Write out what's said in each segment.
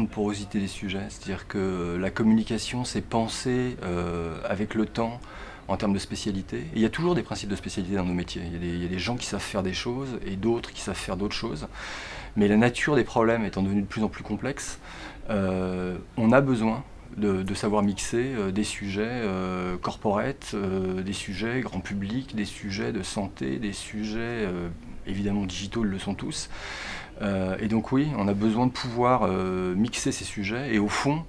grande porosité des sujets, c'est-à-dire que la communication s'est pensée avec le temps en termes de spécialité. Et il y a toujours des principes de spécialité dans nos métiers. Il y a des gens qui savent faire des choses et d'autres qui savent faire d'autres choses. Mais la nature des problèmes étant devenue de plus en plus complexe, on a besoin de savoir mixer des sujets corporate, des sujets grand public, des sujets de santé, des sujets évidemment digitaux, ils le sont tous. Et donc oui, on a besoin de pouvoir mixer ces sujets et au fond,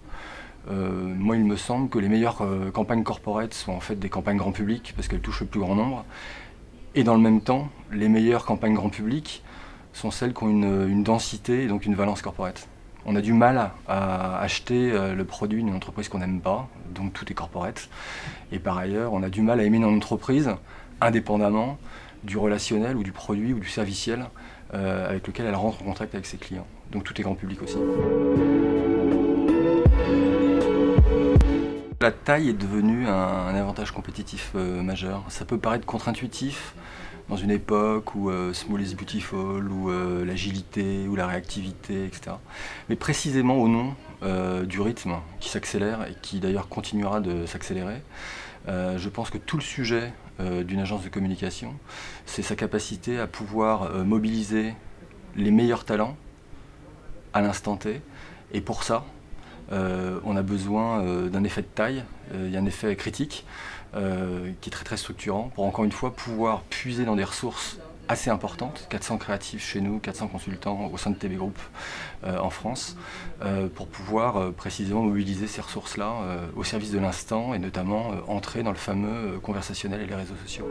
moi il me semble que les meilleures campagnes corporate sont en fait des campagnes grand public parce qu'elles touchent le plus grand nombre. Et dans le même temps, les meilleures campagnes grand public sont celles qui ont une densité et donc une valence corporate. On a du mal à acheter le produit d'une entreprise qu'on n'aime pas, donc tout est corporate. Et par ailleurs, on a du mal à aimer une entreprise indépendamment du relationnel ou du produit ou du serviciel avec lequel elle rentre en contact avec ses clients. Donc tout est grand public aussi. La taille est devenue un avantage compétitif majeur. Ça peut paraître contre-intuitif dans une époque où small is beautiful, où l'agilité, ou la réactivité, etc. Mais précisément au nom du rythme qui s'accélère et qui d'ailleurs continuera de s'accélérer, je pense que tout le sujet d'une agence de communication, c'est sa capacité à pouvoir mobiliser les meilleurs talents à l'instant T. Et pour ça, on a besoin d'un effet de taille, il y a un effet critique qui est très très structurant pour encore une fois pouvoir puiser dans des ressources assez importantes, 400 créatifs chez nous, 400 consultants au sein de TB Group en France, pour pouvoir précisément mobiliser ces ressources-là au service de l'instant et notamment entrer dans le fameux conversationnel et les réseaux sociaux.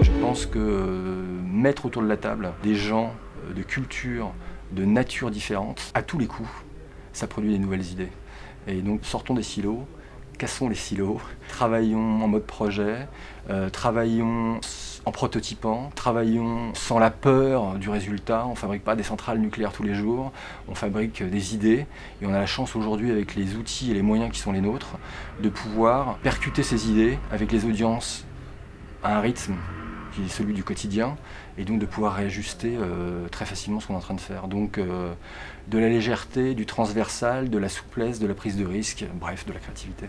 Je pense que mettre autour de la table des gens de culture, de nature différente, à tous les coups, ça produit des nouvelles idées. Et donc sortons des silos, cassons les silos, travaillons en mode projet, travaillons en prototypant, travaillons sans la peur du résultat. On ne fabrique pas des centrales nucléaires tous les jours, on fabrique des idées et on a la chance aujourd'hui avec les outils et les moyens qui sont les nôtres de pouvoir percuter ces idées avec les audiences à un rythme qui est celui du quotidien, et donc de pouvoir réajuster très facilement ce qu'on est en train de faire. Donc de la légèreté, du transversal, de la souplesse, de la prise de risque, bref, de la créativité.